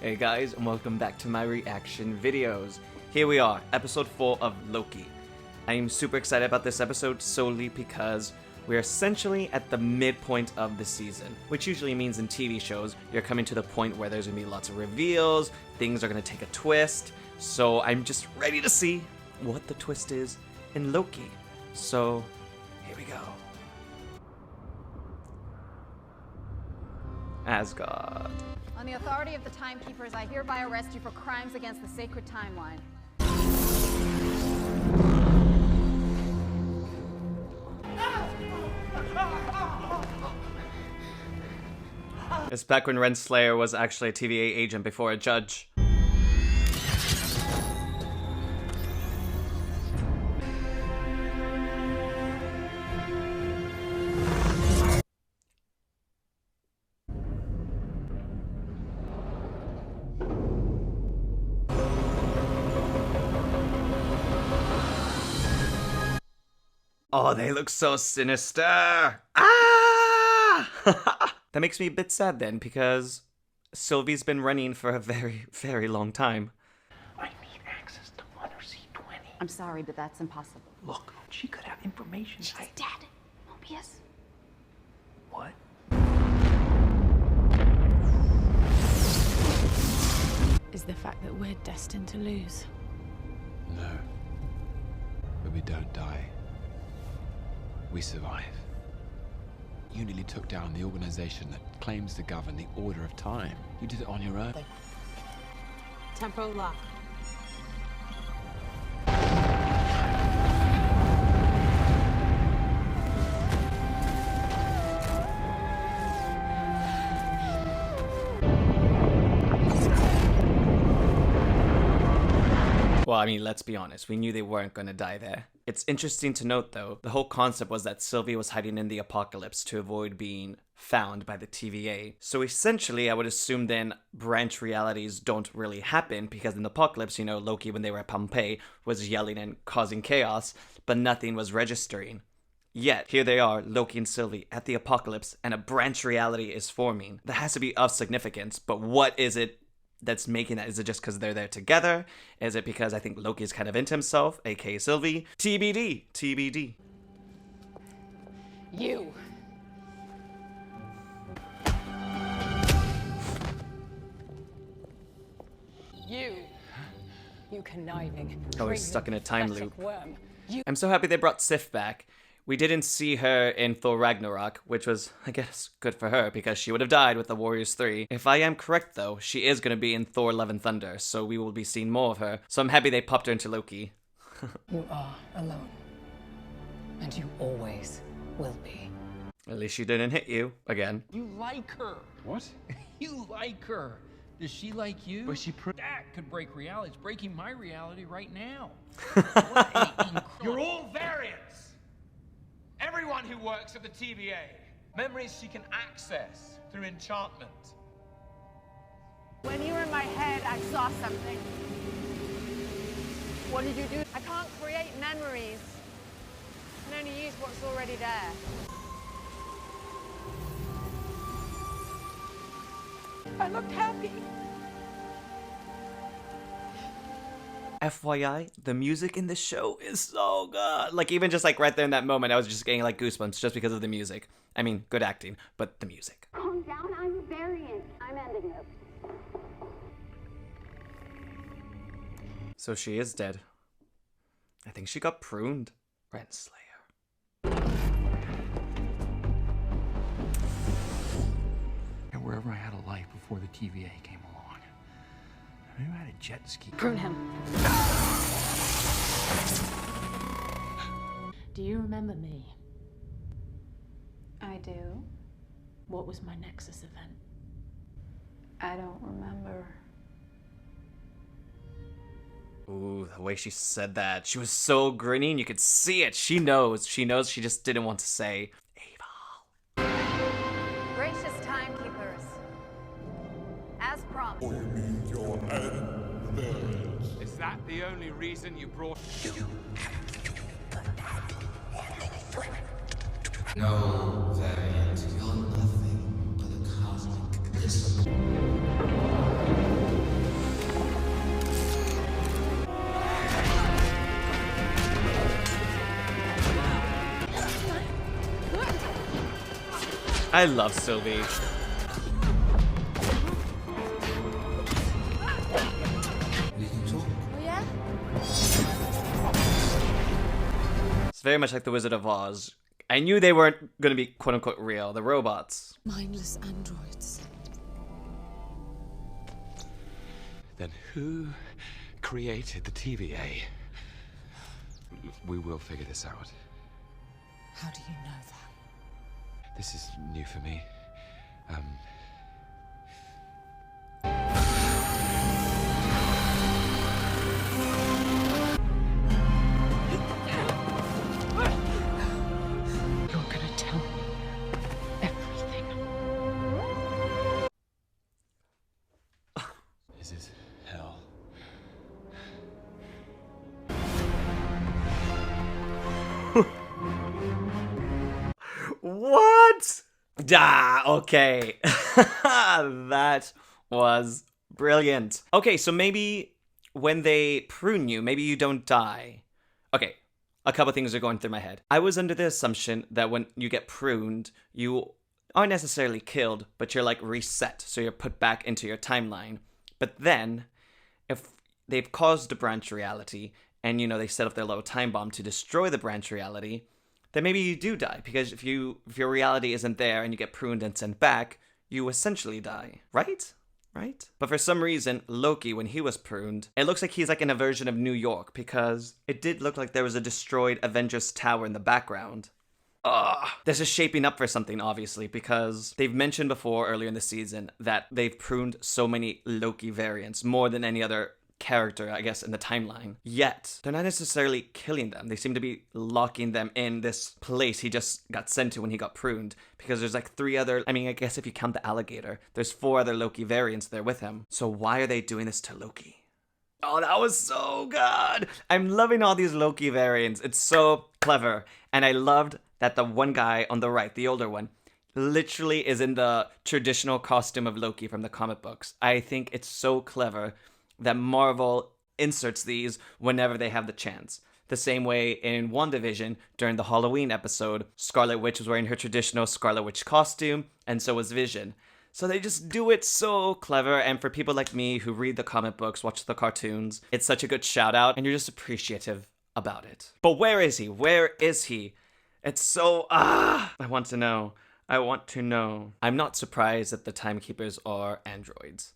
Hey guys, and welcome back to my reaction videos. Here we are, episode 4 of Loki. I am super excited about this episode solely because we're essentially at the midpoint of the season, which usually means in TV shows, you're coming to the point where there's gonna be lots of reveals, things are gonna take a twist, so I'm just ready to see what the twist is in Loki. So, here we go. Asgard. On the authority of the Timekeepers, I hereby arrest you for crimes against the sacred timeline. It's back when RENSLAYER was actually a TVA agent before a judge. Oh, they look so sinister! Ah! That makes me a bit sad then, because Sylvie's been running for a very, very long time. I need access to Mother C20. I'm sorry, but that's impossible. Look, she could have information. She's dead. MOBIUS. What? Is the fact that we're destined to lose. No. But we don't die. We survive. You nearly took down the organization that claims to govern the order of time. You did it on your own. Temporal lock. Well, I mean, let's be honest, we knew they weren't gonna die there. It's interesting to note, though, the whole concept was that Sylvie was hiding in the apocalypse to avoid being found by the TVA. So essentially, I would assume then branch realities don't really happen, because in the apocalypse, you know, Loki, when they were at Pompeii, was yelling and causing chaos, but nothing was registering. Yet, here they are, Loki and Sylvie, at the apocalypse, and a branch reality is forming. That has to be of significance, but what is it that's making that? Is it just because they're there together? Is it because I think Loki's kind of into himself, aka Sylvie? TBD. TBD. You. You conniving. Oh, he's stuck in a time loop. Worm. I'm so happy they brought Sif back. We didn't see her in Thor Ragnarok, which was, I guess, good for her, because she would have died with the Warriors 3. If I am correct, though, she is going to be in Thor Love and Thunder, so we will be seeing more of her. So I'm happy they popped her into Loki. You are alone. And you always will be. At least she didn't hit you, again. You like her. What? You like her. Does she like you? But she That could break reality. It's breaking my reality right now. What a incredible... You're all variants. Everyone who works at the TVA. Memories she can access through enchantment. When you were in my head, I saw something. What did you do? I can't create memories. I can only use what's already there. I looked happy. FYI, the music in this show is so good. Like, even just like right there in that moment, I was just getting like goosebumps just because of the music. I mean, good acting, but the music. Calm down, I'm a variant. I'm ending this. So she is dead. I think she got pruned. RENSLAYER. And wherever I had a life before the TVA came along. Maybe I had a jet ski. Prune him. Do you remember me? I do. What was my Nexus event? I don't remember. Ooh, the way she said that. She was so grinny and you could see it. She knows. She knows. She just didn't want to say evil. Gracious Timekeepers. As promised. Is that the only reason you brought... No, variant, you're nothing but a cosmic discipline. I love Sylvie. Oh yeah? It's very much like the Wizard of Oz. I knew they weren't going to be quote-unquote real, the robots. Mindless androids. Then who created the TVA? We will figure this out. How do you know that? This is new for me. You're gonna tell me everything. This is hell. What? Okay. That was brilliant. Okay, so maybe when they prune you, maybe you don't die. Okay, a couple things are going through my head. I was under the assumption that when you get pruned, you aren't necessarily killed, but you're like reset, so you're put back into your timeline. But then, if they've caused a branch reality, and you know they set up their little time bomb to destroy the branch reality, then maybe you do die, because if your reality isn't there and you get pruned and sent back, you essentially die, right? Right? But for some reason, Loki, when he was pruned, it looks like he's like in a version of New York, because it did look like there was a destroyed Avengers Tower in the background. Ugh. This is shaping up for something, obviously, because they've mentioned before earlier in the season that they've pruned so many Loki variants, more than any other character, I guess, in the timeline. Yet, they're not necessarily killing them. They seem to be locking them in this place he just got sent to when he got pruned. Because there's like 3 other, I mean, I guess if you count the alligator, there's 4 other Loki variants there with him. So why are they doing this to Loki? Oh, that was so good! I'm loving all these Loki variants. It's so clever. And I loved that the one guy on the right, the older one, literally is in the traditional costume of Loki from the comic books. I think it's so clever that Marvel inserts these whenever they have the chance. The same way in WandaVision, during the Halloween episode, Scarlet Witch was wearing her traditional Scarlet Witch costume, and so was Vision. So they just do it so clever, and for people like me who read the comic books, watch the cartoons, it's such a good shout out, and you're just appreciative about it. But where is he? Where is he? It's so, I want to know. I want to know. I'm not surprised that the Timekeepers are androids.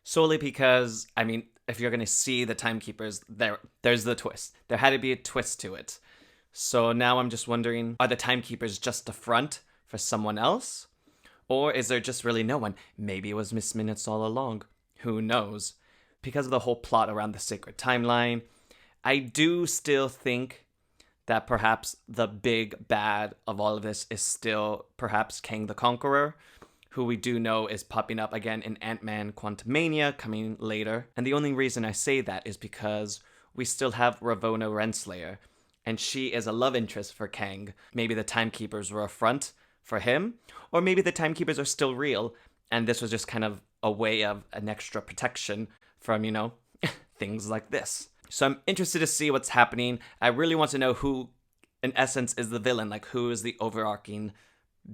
Solely because, I mean, if you're going to see the Timekeepers, there's the twist. There had to be a twist to it. So now I'm just wondering, are the Timekeepers just a front for someone else? Or is there just really no one? Maybe it was Miss Minutes all along. Who knows? Because of the whole plot around the sacred timeline, I do still think that perhaps the big bad of all of this is still perhaps Kang the Conqueror, who we do know is popping up again in Ant-Man Quantumania coming later. And the only reason I say that is because we still have RAVONNA RENSLAYER, and she is a love interest for Kang. Maybe the Timekeepers were a front for him, or maybe the Timekeepers are still real, and this was just kind of a way of an extra protection from, you know, things like this. So I'm interested to see what's happening. I really want to know who, in essence, is the villain. Like, who is the overarching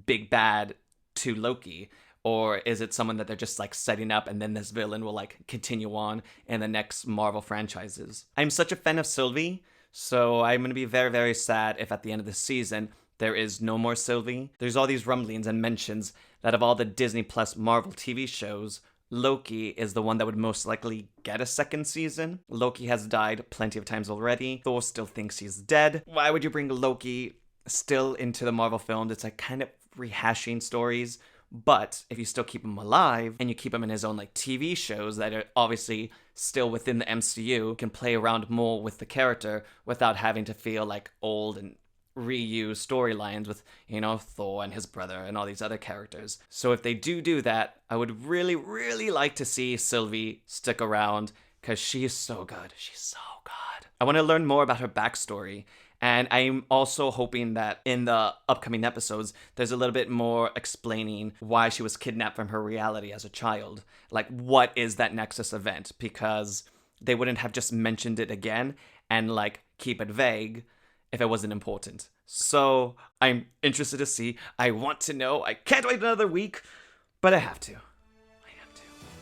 big bad to Loki? Or is it someone that they're just like setting up and then this villain will like continue on in the next Marvel franchises? I'm such a fan of Sylvie, so I'm going to be very, very sad if at the end of the season there is no more Sylvie. There's all these rumblings and mentions that of all the Disney Plus Marvel TV shows, Loki is the one that would most likely get a second season. Loki has died plenty of times already. Thor still thinks he's dead. Why would you bring Loki still into the Marvel films? It's like kind of rehashing stories. But if you still keep him alive and you keep him in his own like TV shows that are obviously still within the MCU, can play around more with the character without having to feel like old and reuse storylines with, you know, Thor and his brother and all these other characters. So if they do that, I would really, really like to see Sylvie stick around because she is so good. She's so good. I want to learn more about her backstory. And I'm also hoping that in the upcoming episodes, there's a little bit more explaining why she was kidnapped from her reality as a child. Like, what is that Nexus event? Because they wouldn't have just mentioned it again and, like, keep it vague if it wasn't important. So I'm interested to see. I want to know. I can't wait another week, but I have to.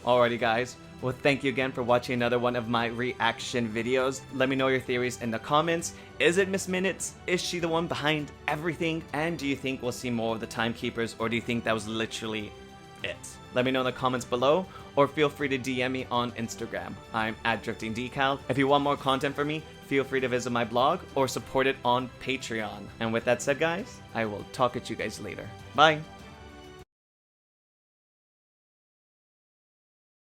Alrighty guys, well thank you again for watching another one of my reaction videos. Let me know your theories in the comments. Is it Miss Minutes? Is she the one behind everything? And do you think we'll see more of the Timekeepers, or do you think that was literally it? Let me know in the comments below, or feel free to DM me on Instagram. I'm at DriftingDCal. If you want more content from me, feel free to visit my blog or support it on Patreon. And with that said guys, I will talk at you guys later. Bye!